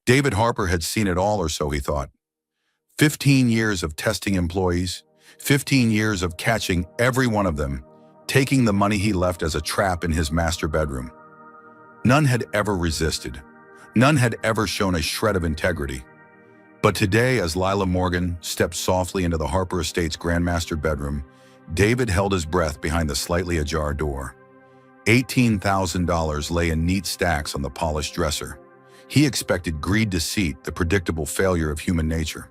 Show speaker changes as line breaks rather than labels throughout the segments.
David Harper had seen it all, or so he thought. 15 years of testing employees, 15 years of catching every one of them, taking the money he left as a trap in his master bedroom. None had ever resisted. None had ever shown a shred of integrity. But today, as Lila Morgan stepped softly into the Harper Estate's grandmaster bedroom, David held his breath behind the slightly ajar door. $18,000 lay in neat stacks on the polished dresser. He expected greed, deceit, the predictable failure of human nature.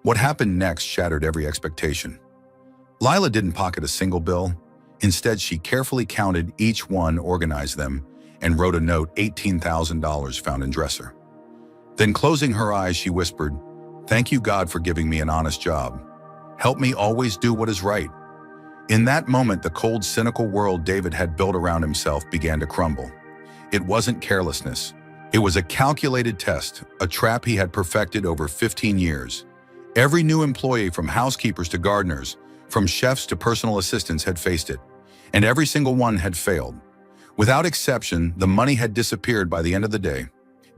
What happened next shattered every expectation. Lila didn't pocket a single bill. Instead, she carefully counted each one, organized them, and wrote a note, $18,000 found in dresser. Then, closing her eyes, she whispered, "Thank you, God, for giving me an honest job. Help me always do what is right." In that moment, the cold, cynical world David had built around himself began to crumble. It wasn't carelessness. It was a calculated test, a trap he had perfected over 15 years. Every new employee, from housekeepers to gardeners, from chefs to personal assistants, had faced it, and every single one had failed. Without exception, the money had disappeared by the end of the day.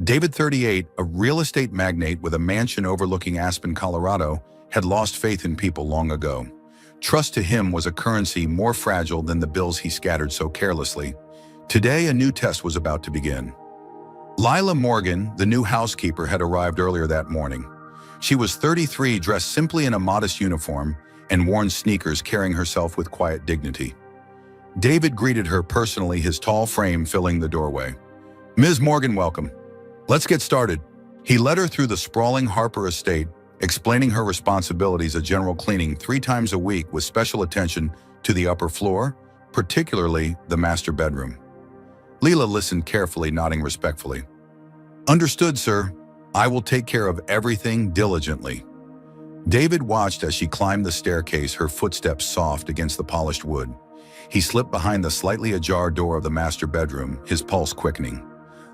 David, 38, a real estate magnate with a mansion overlooking Aspen, Colorado, had lost faith in people long ago. Trust to him was a currency more fragile than the bills he scattered so carelessly. Today, a new test was about to begin. Lila Morgan, the new housekeeper, had arrived earlier that morning. She was 33, dressed simply in a modest uniform, and worn sneakers, carrying herself with quiet dignity. David greeted her personally, his tall frame filling the doorway. "Ms. Morgan, welcome. Let's get started." He led her through the sprawling Harper estate, explaining her responsibilities: a general cleaning 3 times a week with special attention to the upper floor, particularly the master bedroom. Lila listened carefully, nodding respectfully. "Understood, sir. I will take care of everything diligently." David watched as she climbed the staircase, her footsteps soft against the polished wood. He slipped behind the slightly ajar door of the master bedroom, his pulse quickening.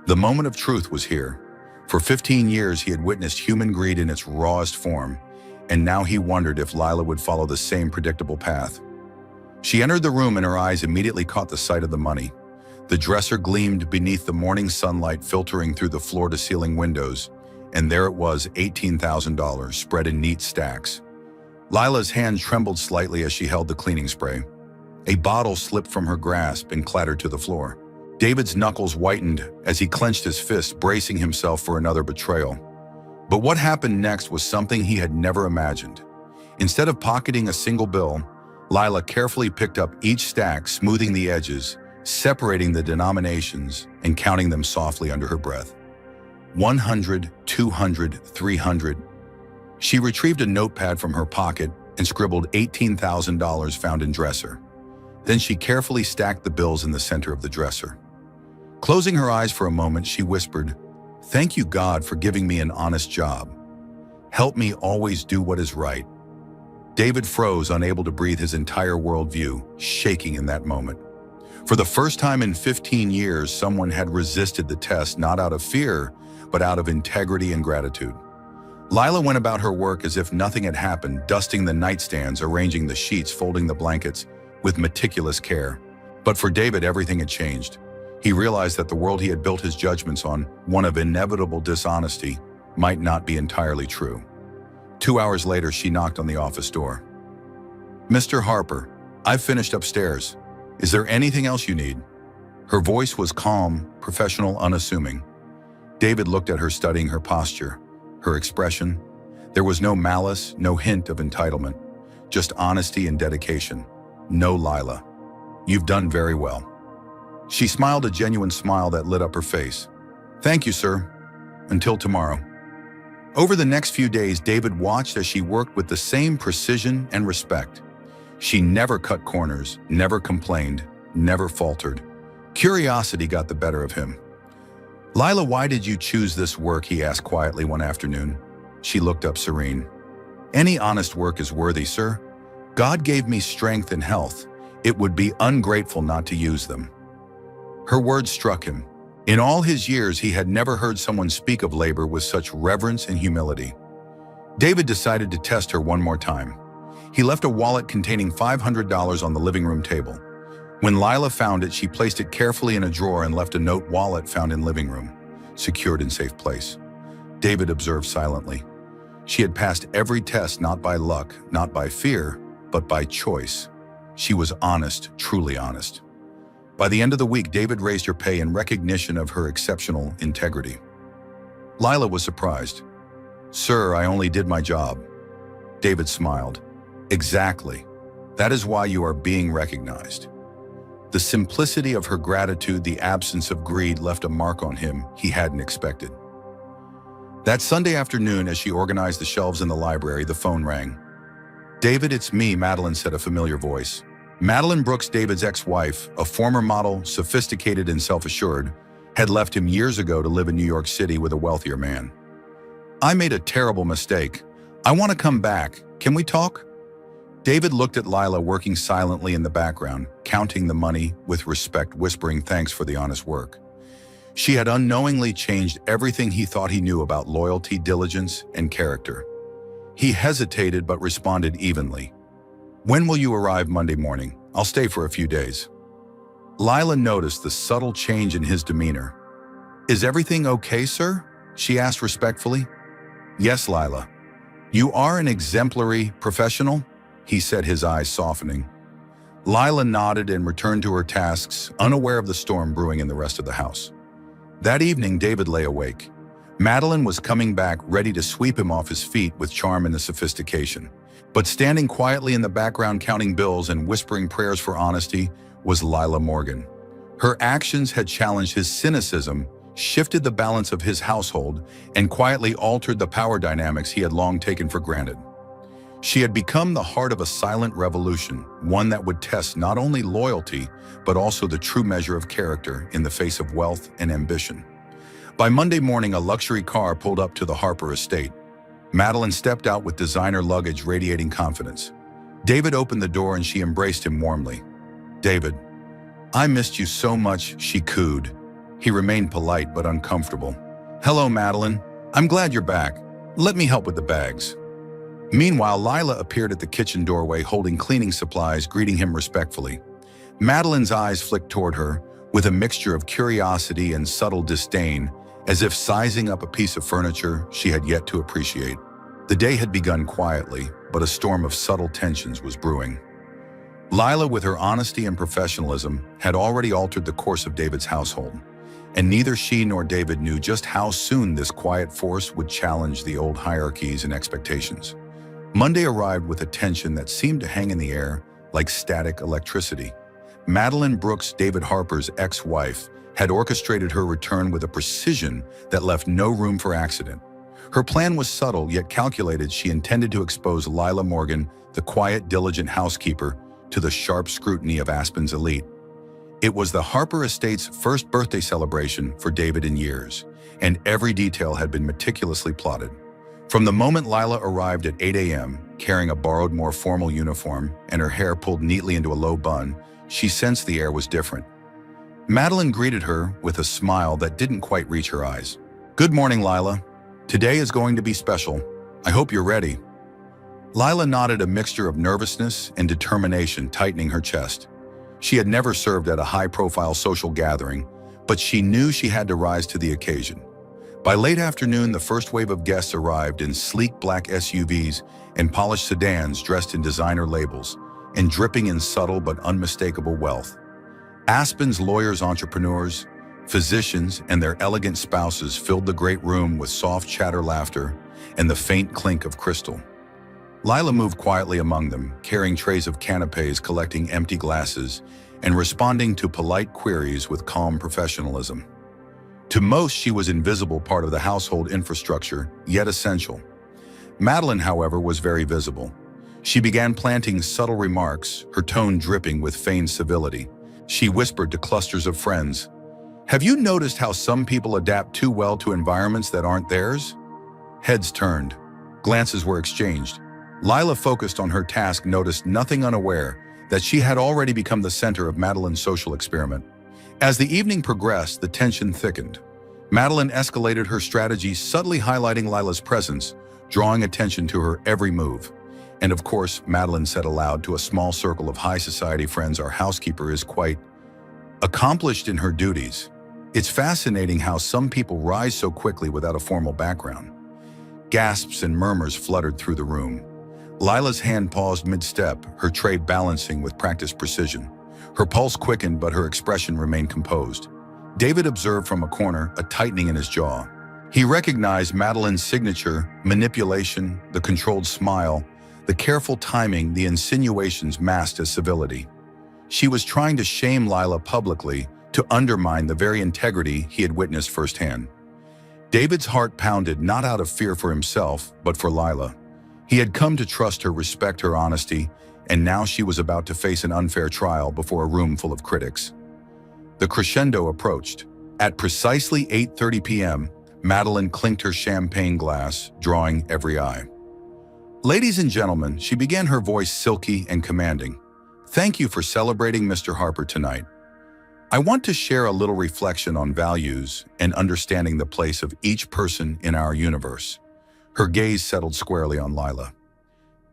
The moment of truth was here. For 15 years, he had witnessed human greed in its rawest form, and now he wondered if Lila would follow the same predictable path. She entered the room, and her eyes immediately caught the sight of the money. The dresser gleamed beneath the morning sunlight filtering through the floor-to-ceiling windows, and there it was, $18,000 spread in neat stacks. Lila's hand trembled slightly as she held the cleaning spray. A bottle slipped from her grasp and clattered to the floor. David's knuckles whitened as he clenched his fist, bracing himself for another betrayal. But what happened next was something he had never imagined. Instead of pocketing a single bill, Lila carefully picked up each stack, smoothing the edges, separating the denominations, and counting them softly under her breath. 100, 200, 300. She retrieved a notepad from her pocket and scribbled $18,000 found in dresser. Then she carefully stacked the bills in the center of the dresser. Closing her eyes for a moment, she whispered, "Thank you, God, for giving me an honest job. Help me always do what is right." David froze, unable to breathe, his entire worldview shaking in that moment. For the first time in 15 years, someone had resisted the test, not out of fear, but out of integrity and gratitude. Lila went about her work as if nothing had happened, dusting the nightstands, arranging the sheets, folding the blankets with meticulous care. But for David, everything had changed. He realized that the world he had built his judgments on, one of inevitable dishonesty, might not be entirely true. 2 hours later, she knocked on the office door. "Mr. Harper, I've finished upstairs. Is there anything else you need?" Her voice was calm, professional, unassuming. David looked at her, studying her posture, her expression. There was no malice, no hint of entitlement, just honesty and dedication. "No, Lila. You've done very well." She smiled, a genuine smile that lit up her face. "Thank you, sir. Until tomorrow." Over the next few days, David watched as she worked with the same precision and respect. She never cut corners, never complained, never faltered. Curiosity got the better of him. "Lila, why did you choose this work?" he asked quietly one afternoon. She looked up, serene. "Any honest work is worthy, sir. God gave me strength and health. It would be ungrateful not to use them." Her words struck him. In all his years, he had never heard someone speak of labor with such reverence and humility. David decided to test her one more time. He left a wallet containing $500 on the living room table. When Lila found it, she placed it carefully in a drawer and left a note, "Wallet found in living room, secured in safe place." David observed silently. She had passed every test not by luck, not by fear, but by choice. She was honest, truly honest. By the end of the week, David raised her pay in recognition of her exceptional integrity. Lila was surprised. "Sir, I only did my job." David smiled. "Exactly. That is why you are being recognized." The simplicity of her gratitude, the absence of greed, left a mark on him he hadn't expected. That Sunday afternoon, as she organized the shelves in the library, the phone rang. "David, it's me," Madeline said, a familiar voice. Madeline Brooks, David's ex-wife, a former model, sophisticated and self-assured, had left him years ago to live in New York City with a wealthier man. "I made a terrible mistake. I want to come back. Can we talk?" David looked at Lila working silently in the background, counting the money with respect, whispering thanks for the honest work. She had unknowingly changed everything he thought he knew about loyalty, diligence, and character. He hesitated but responded evenly. "When will you arrive Monday morning? I'll stay for a few days." Lila noticed the subtle change in his demeanor. "Is everything okay, sir?" she asked respectfully. "Yes, Lila. You are an exemplary professional," he said, his eyes softening. Lila nodded and returned to her tasks, unaware of the storm brewing in the rest of the house. That evening, David lay awake. Madeline was coming back, ready to sweep him off his feet with charm and sophistication. But standing quietly in the background counting bills and whispering prayers for honesty was Lila Morgan. Her actions had challenged his cynicism, shifted the balance of his household, and quietly altered the power dynamics he had long taken for granted. She had become the heart of a silent revolution, one that would test not only loyalty, but also the true measure of character in the face of wealth and ambition. By Monday morning, a luxury car pulled up to the Harper estate. Madeline stepped out with designer luggage radiating confidence. David opened the door and she embraced him warmly. "David, I missed you so much," she cooed. He remained polite but uncomfortable. "Hello, Madeline. I'm glad you're back. Let me help with the bags." Meanwhile, Lila appeared at the kitchen doorway holding cleaning supplies, greeting him respectfully. Madeline's eyes flicked toward her with a mixture of curiosity and subtle disdain, as if sizing up a piece of furniture she had yet to appreciate. The day had begun quietly, but a storm of subtle tensions was brewing. Lila, with her honesty and professionalism, had already altered the course of David's household, and neither she nor David knew just how soon this quiet force would challenge the old hierarchies and expectations. Monday arrived with a tension that seemed to hang in the air like static electricity. Madeline Brooks, David Harper's ex-wife, had orchestrated her return with a precision that left no room for accident. Her plan was subtle yet calculated. She intended to expose Lila Morgan, the quiet, diligent housekeeper, to the sharp scrutiny of Aspen's elite. It was the Harper estate's first birthday celebration for David in years, and every detail had been meticulously plotted. From the moment Lila arrived at 8 a.m., carrying a borrowed, more formal uniform and her hair pulled neatly into a low bun, she sensed the air was different. Madeline greeted her with a smile that didn't quite reach her eyes. "Good morning, Lila. Today is going to be special. I hope you're ready." Lila nodded, a mixture of nervousness and determination tightening her chest. She had never served at a high-profile social gathering, but she knew she had to rise to the occasion. By late afternoon, the first wave of guests arrived in sleek black SUVs and polished sedans dressed in designer labels and dripping in subtle but unmistakable wealth. Aspen's lawyers, entrepreneurs, physicians, and their elegant spouses filled the great room with soft chatter, laughter, and the faint clink of crystal. Lila moved quietly among them, carrying trays of canapes, collecting empty glasses, and responding to polite queries with calm professionalism. To most, she was an invisible part of the household infrastructure, yet essential. Madeline, however, was very visible. She began planting subtle remarks, her tone dripping with feigned civility. She whispered to clusters of friends, "Have you noticed how some people adapt too well to environments that aren't theirs?" Heads turned. Glances were exchanged. Lila, focused on her task, noticed nothing, unaware that she had already become the center of Madeline's social experiment. As the evening progressed, the tension thickened. Madeline escalated her strategy, subtly highlighting Lila's presence, drawing attention to her every move. And of course, Madeline said aloud to a small circle of high society friends, "Our housekeeper is quite accomplished in her duties. It's fascinating how some people rise so quickly without a formal background." Gasps and murmurs fluttered through the room. Lila's hand paused mid-step, her tray balancing with practiced precision. Her pulse quickened, but her expression remained composed. David observed from a corner, a tightening in his jaw. He recognized Madeline's signature, manipulation, the controlled smile, the careful timing, the insinuations masked as civility. She was trying to shame Lila publicly, to undermine the very integrity he had witnessed firsthand. David's heart pounded not out of fear for himself, but for Lila. He had come to trust her, respect her honesty, and now she was about to face an unfair trial before a room full of critics. The crescendo approached. At precisely 8:30 p.m., Madeline clinked her champagne glass, drawing every eye. "Ladies and gentlemen," she began, her voice silky and commanding. "Thank you for celebrating Mr. Harper tonight. I want to share a little reflection on values and understanding the place of each person in our universe." Her gaze settled squarely on Lila.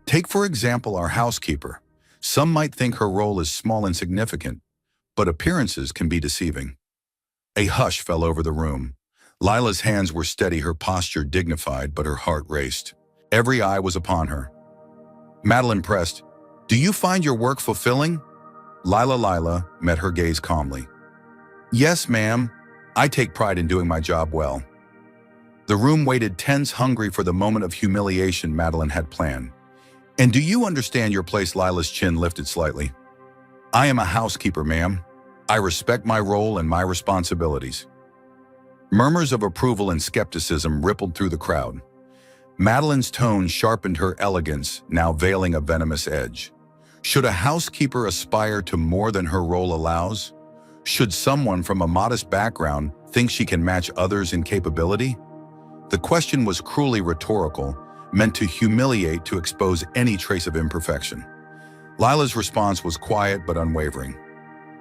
"Take, for example, our housekeeper. Some might think her role is small and insignificant, but appearances can be deceiving." A hush fell over the room. Lila's hands were steady, her posture dignified, but her heart raced. Every eye was upon her. Madeline pressed, "Do you find your work fulfilling?" Lila met her gaze calmly. "Yes, ma'am. I take pride in doing my job well." The room waited tense, hungry for the moment of humiliation Madeline had planned. "And do you understand your place?" Lila's chin lifted slightly. "I am a housekeeper, ma'am. I respect my role and my responsibilities." Murmurs of approval and skepticism rippled through the crowd. Madeline's tone sharpened her elegance, now veiling a venomous edge. Should a housekeeper aspire to more than her role allows? Should someone from a modest background think she can match others in capability? The question was cruelly rhetorical, meant to humiliate, to expose any trace of imperfection. Lila's response was quiet but unwavering.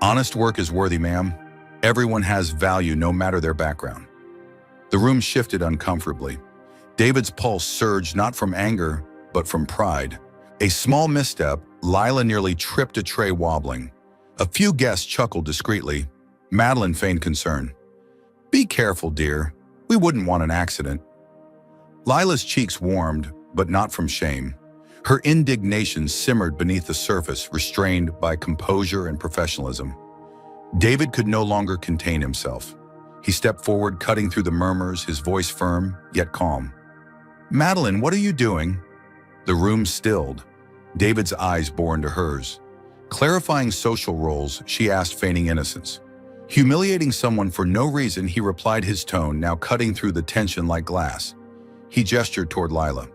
"Honest work is worthy, ma'am. Everyone has value no matter their background." The room shifted uncomfortably. David's pulse surged not from anger, but from pride. A small misstep, Lila nearly tripped a tray wobbling. A few guests chuckled discreetly. Madeline feigned concern. "Be careful, dear. We wouldn't want an accident." Lila's cheeks warmed, but not from shame. Her indignation simmered beneath the surface, restrained by composure and professionalism. David could no longer contain himself. He stepped forward, cutting through the murmurs, his voice firm, yet calm. "Madeline, what are you doing?" The room stilled. David's eyes bore into hers. Clarifying social roles, she asked, feigning innocence. Humiliating someone for no reason, he replied, his tone now cutting through the tension like glass. He gestured toward Lila.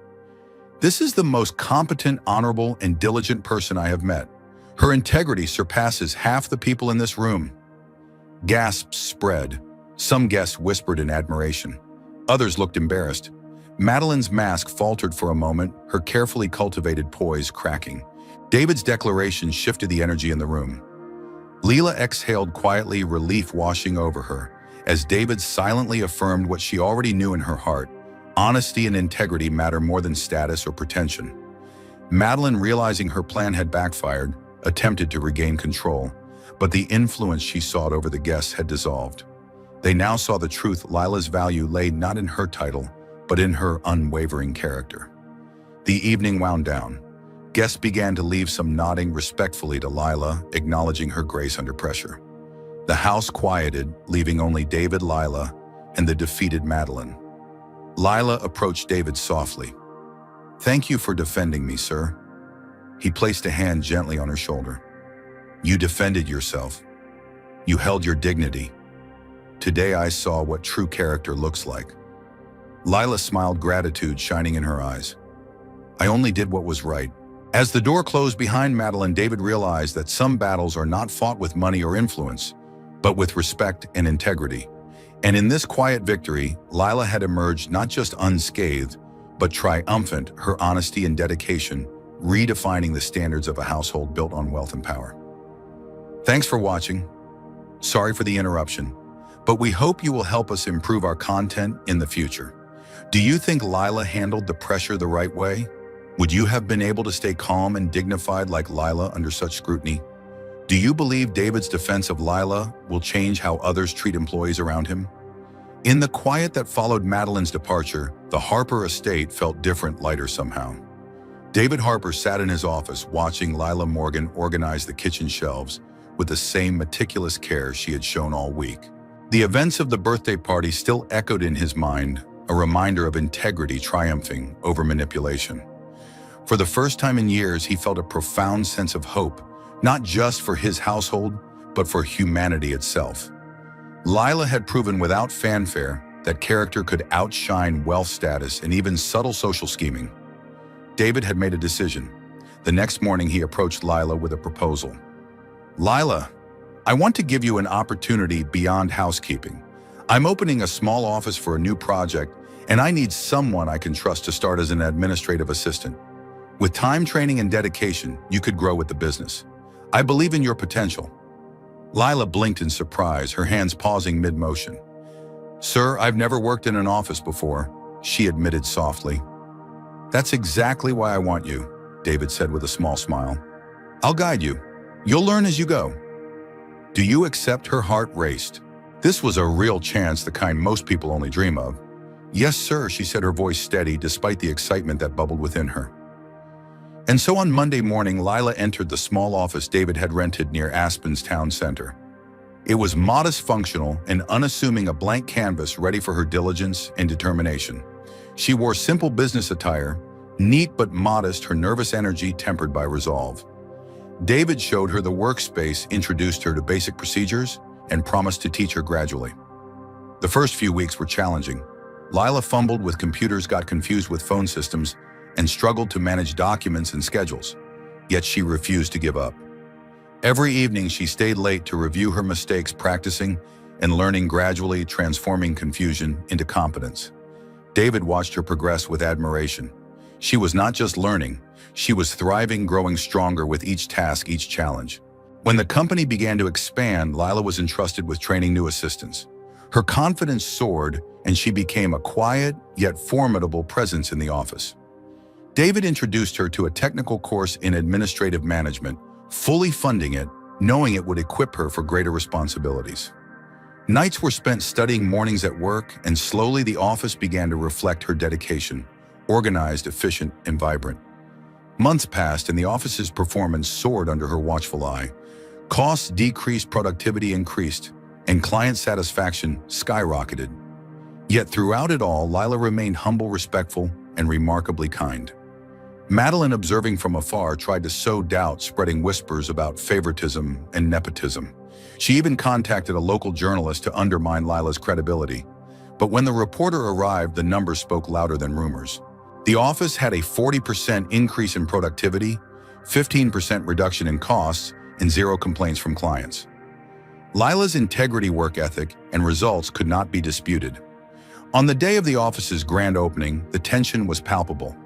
"This is the most competent, honorable, and diligent person I have met. Her integrity surpasses half the people in this room." Gasps spread. Some guests whispered in admiration. Others looked embarrassed. Madeline's mask faltered for a moment, her carefully cultivated poise cracking. David's declaration shifted the energy in the room. Lila exhaled quietly, relief washing over her, as David silently affirmed what she already knew in her heart. Honesty and integrity matter more than status or pretension. Madeline, realizing her plan had backfired, attempted to regain control, but the influence she sought over the guests had dissolved. They now saw the truth. Lila's value lay not in her title, but in her unwavering character. The evening wound down. Guests began to leave, some nodding respectfully to Lila, acknowledging her grace under pressure. The house quieted, leaving only David, Lila, and the defeated Madeline. Lila approached David softly. "Thank you for defending me, sir." He placed a hand gently on her shoulder. "You defended yourself. You held your dignity. Today I saw what true character looks like." Lila smiled, gratitude shining in her eyes. "I only did what was right." As the door closed behind Madeline, David realized that some battles are not fought with money or influence, but with respect and integrity. And in this quiet victory, Lila had emerged not just unscathed, but triumphant, her honesty and dedication redefining the standards of a household built on wealth and power. Thanks for watching. Sorry for the interruption, but we hope you will help us improve our content in the future. Do you think Lila handled the pressure the right way? Would you have been able to stay calm and dignified like Lila under such scrutiny? Do you believe David's defense of Lila will change how others treat employees around him? In the quiet that followed Madeline's departure, The Harper estate felt different, lighter somehow. David Harper sat in his office watching Lila Morgan organize the kitchen shelves with the same meticulous care she had shown all week. The events of the birthday party still echoed in his mind, a reminder of integrity triumphing over manipulation. For the first time in years, he felt a profound sense of hope, not just for his household, but for humanity itself. Lila had proven without fanfare that character could outshine wealth status and even subtle social scheming. David had made a decision. The next morning, he approached Lila with a proposal. "Lila, I want to give you an opportunity beyond housekeeping. I'm opening a small office for a new project, and I need someone I can trust to start as an administrative assistant. With time, training, and dedication, you could grow with the business. I believe in your potential." Lila blinked in surprise, her hands pausing mid-motion. "Sir, I've never worked in an office before," she admitted softly. "That's exactly why I want you," David said with a small smile. "I'll guide you. You'll learn as you go." "Do you accept?" Her heart raced. This was a real chance, the kind most people only dream of. "Yes, sir," she said, her voice steady despite the excitement that bubbled within her. And so on Monday morning, Lila entered the small office David had rented near Aspen's town center. It was modest, functional, and unassuming, a blank canvas ready for her diligence and determination. She wore simple business attire, neat but modest, her nervous energy tempered by resolve. David showed her the workspace, introduced her to basic procedures, and promised to teach her gradually. The first few weeks were challenging. Lila fumbled with computers, got confused with phone systems, and struggled to manage documents and schedules. Yet she refused to give up. Every evening she stayed late to review her mistakes, practicing and learning, gradually transforming confusion into competence. David watched her progress with admiration. She was not just learning, she was thriving, growing stronger with each task, each challenge. When the company began to expand, Lila was entrusted with training new assistants. Her confidence soared, and she became a quiet yet formidable presence in the office. David introduced her to a technical course in administrative management, fully funding it, knowing it would equip her for greater responsibilities. Nights were spent studying, mornings at work, and slowly the office began to reflect her dedication, organized, efficient, and vibrant. Months passed, and the office's performance soared under her watchful eye. Costs decreased, productivity increased, and client satisfaction skyrocketed. Yet throughout it all, Lila remained humble, respectful, and remarkably kind. Madeline, observing from afar, tried to sow doubt, spreading whispers about favoritism and nepotism. She even contacted a local journalist to undermine Lila's credibility. But when the reporter arrived, the numbers spoke louder than rumors. The office had a 40% increase in productivity, 15% reduction in costs, and 0 complaints from clients. Lila's integrity, work ethic, and results could not be disputed. On the day of the office's grand opening, the tension was palpable.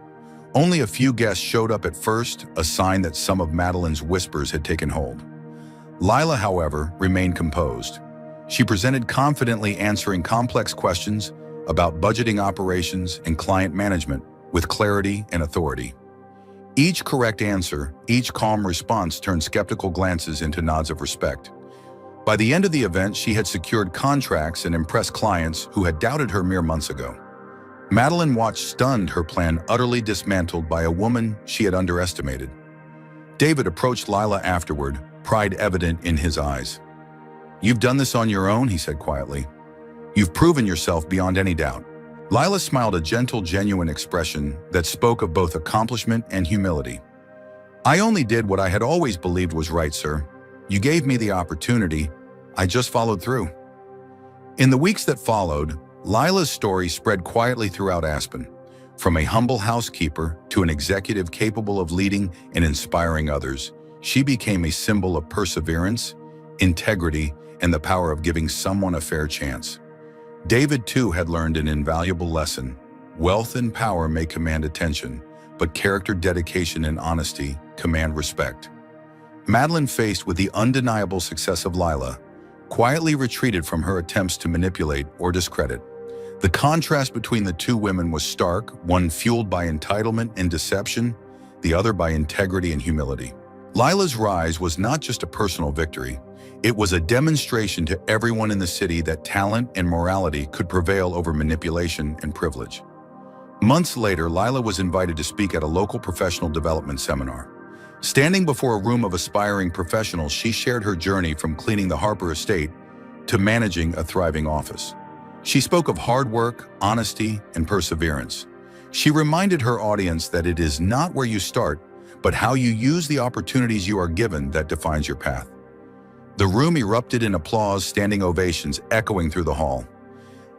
Only a few guests showed up at first, a sign that some of Madeline's whispers had taken hold. Lila, however, remained composed. She presented confidently, answering complex questions about budgeting, operations, and client management with clarity and authority. Each correct answer, each calm response turned skeptical glances into nods of respect. By the end of the event, she had secured contracts and impressed clients who had doubted her mere months ago. Madeline watched, stunned, her plan utterly dismantled by a woman she had underestimated. David approached Lila afterward, pride evident in his eyes. "You've done this on your own," he said quietly. "You've proven yourself beyond any doubt." Lila smiled, a gentle, genuine expression that spoke of both accomplishment and humility. "I only did what I had always believed was right, sir. You gave me the opportunity. I just followed through." In the weeks that followed, Lila's story spread quietly throughout Aspen. From a humble housekeeper to an executive capable of leading and inspiring others, she became a symbol of perseverance, integrity, and the power of giving someone a fair chance. David, too, had learned an invaluable lesson. Wealth and power may command attention, but character, dedication, and honesty command respect. Madeline, faced with the undeniable success of Lila, quietly retreated from her attempts to manipulate or discredit. The contrast between the two women was stark, one fueled by entitlement and deception, the other by integrity and humility. Lila's rise was not just a personal victory, it was a demonstration to everyone in the city that talent and morality could prevail over manipulation and privilege. Months later, Lila was invited to speak at a local professional development seminar. Standing before a room of aspiring professionals, she shared her journey from cleaning the Harper estate to managing a thriving office. She spoke of hard work, honesty, and perseverance. She reminded her audience that it is not where you start, but how you use the opportunities you are given that defines your path. The room erupted in applause, standing ovations echoing through the hall.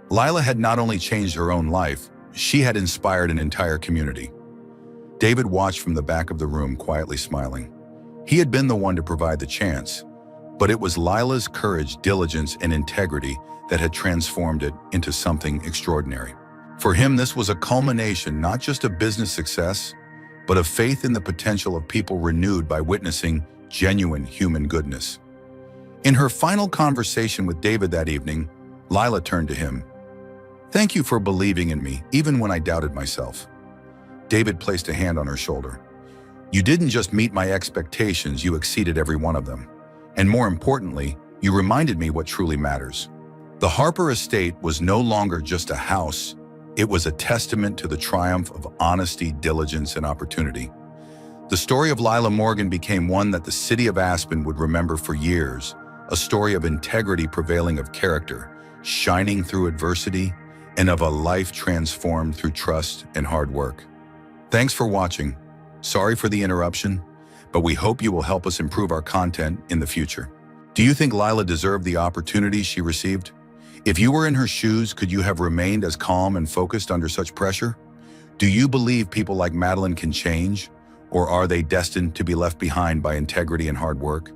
Lila had not only changed her own life, she had inspired an entire community. David watched from the back of the room, quietly smiling. He had been the one to provide the chance, but it was Lila's courage, diligence, and integrity that had transformed it into something extraordinary. For him, this was a culmination not just of business success, but of faith in the potential of people renewed by witnessing genuine human goodness. In her final conversation with David that evening, Lila turned to him. "Thank you for believing in me, even when I doubted myself." David placed a hand on her shoulder. "You didn't just meet my expectations, you exceeded every one of them. And more importantly, you reminded me what truly matters." The Harper estate was no longer just a house, it was a testament to the triumph of honesty, diligence, and opportunity. The story of Lila Morgan became one that the city of Aspen would remember for years, a story of integrity prevailing, of character shining through adversity, and of a life transformed through trust and hard work. Thanks for watching. Sorry for the interruption, but we hope you will help us improve our content in the future. Do you think Lila deserved the opportunities she received? If you were in her shoes, could you have remained as calm and focused under such pressure? Do you believe people like Madeline can change, or are they destined to be left behind by integrity and hard work?